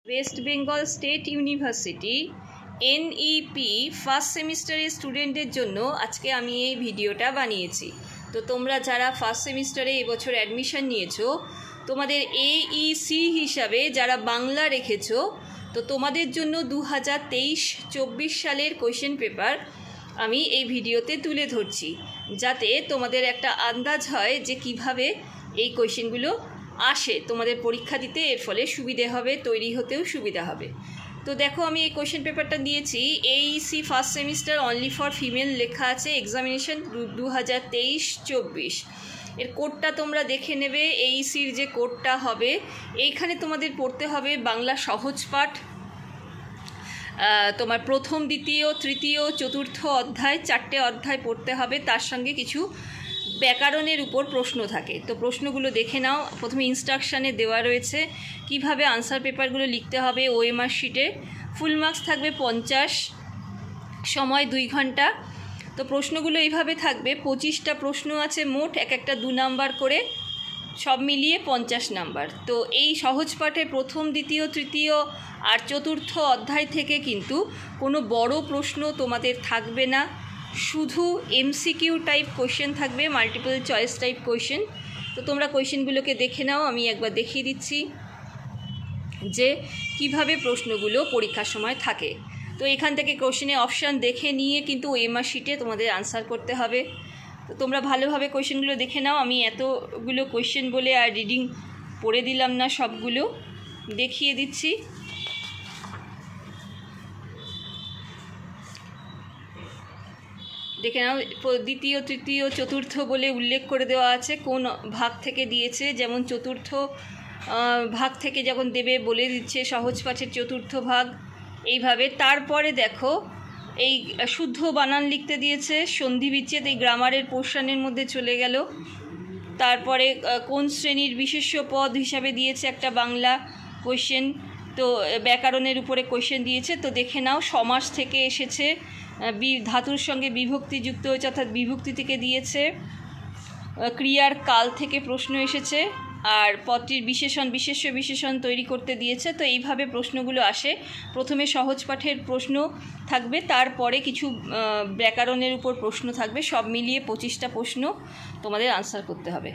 West Bengal state university NEP first সেমিস্টারের স্টুডেন্টদের জন্য আজকে আমি এই ভিডিওটা বানিয়েছি। তো তোমরা যারা ফার্স্ট সেমিস্টারে এবছর অ্যাডমিশন নিয়েছো, তোমাদের এইসি হিসাবে যারা বাংলা রেখেছো, তো তোমাদের জন্য 2023-24 সালের কোয়েশ্চেন পেপার আমি এই ভিডিওতে তুলে ধরছি, যাতে তোমাদের একটা আন্দাজ হয় যে কিভাবে এই কোয়েশ্চেনগুলো আসে তোমাদের পরীক্ষা দিতে। এর ফলে সুবিধে হবে, তৈরি হতেও সুবিধা হবে। তো দেখো, আমি এই কোয়েশ্চেন পেপারটা দিয়েছি। এইসি first semester only for female লেখা আছে, এক্সামিনেশন 2023-24। এর কোডটা তোমরা দেখে নেবে। এইসির যে কোডটা হবে, এইখানে তোমাদের পড়তে হবে বাংলা সহজ পাঠ, তোমার প্রথম, দ্বিতীয়, তৃতীয়, চতুর্থ অধ্যায়, 4টে অধ্যায় পড়তে হবে। তার সঙ্গে কিছু ব্যাকরণের উপর প্রশ্ন থাকে। তো প্রশ্নগুলো দেখে নাও। প্রথমে ইনস্ট্রাকশানে দেওয়া রয়েছে কিভাবে আনসার পেপারগুলো লিখতে হবে। ওএমআর শিটে ফুল মার্কস থাকবে 50, সময় 2 ঘন্টা। তো প্রশ্নগুলো এইভাবে থাকবে। 25টা প্রশ্ন আছে মোট, একটা 2 নাম্বার করে, সব মিলিয়ে 50 নাম্বার। তো এই সহজ পাঠে প্রথম, দ্বিতীয়, তৃতীয় আর চতুর্থ অধ্যায় থেকে কিন্তু কোনো বড় প্রশ্ন তোমাদের থাকবে না, শুধু এমসিকিউ টাইপ কোয়েশ্চেন থাকবে, মাল্টিপল চয়েস টাইপ কোয়েশ্চেন। তো তোমরা কোয়েশ্চেনগুলোকে দেখে নাও। আমি একবার দেখিয়ে দিচ্ছি যে কিভাবে প্রশ্নগুলো পরীক্ষার সময় থাকে। তো এখান থেকে কোয়েশ্চেনে অপশান দেখে নিয়ে কিন্তু ওএমআর শিটে তোমাদের আনসার করতে হবে। তো তোমরা ভালোভাবে কোয়েশ্চেনগুলো দেখে নাও। আমি এতগুলো কোয়েশ্চেন বলে আর রিডিং পড়ে দিলাম না, সবগুলো দেখিয়ে দিচ্ছি। দেখে নাও, দ্বিতীয়, তৃতীয়, চতুর্থ বলে উল্লেখ করে দেওয়া আছে কোন ভাগ থেকে দিয়েছে। যেমন চতুর্থ ভাগ থেকে যখন দেবে বলে দিচ্ছে সহজ পাঠের চতুর্থ ভাগ, এইভাবে। তারপরে দেখো, এই শুদ্ধ বানান লিখতে দিয়েছে, সন্ধি বিচ্ছেদ, এই গ্রামারের পোর্শনের মধ্যে চলে গেল। তারপরে কোন শ্রেণীর বিশেষ্য পদ হিসাবে দিয়েছে একটা বাংলা কোয়েশ্চেন। তো ব্যাকরণের উপরে কোয়েশ্চেন দিয়েছে। তো দেখে নাও, সমাস থেকে এসেছে, ধাতুর সঙ্গে বিভক্তি যুক্ত হয়েছে, অর্থাৎ বিভক্তি থেকে দিয়েছে। ক্রিয়ার কাল থেকে প্রশ্ন এসেছে, আর পদটির বিশেষণ তৈরি করতে দিয়েছে। তো এইভাবে প্রশ্নগুলো আসে। প্রথমে সহজ পাঠের প্রশ্ন থাকবে, তারপরে কিছু ব্যাকরণের উপর প্রশ্ন থাকবে। সব মিলিয়ে 25টা প্রশ্ন তোমাদের আনসার করতে হবে।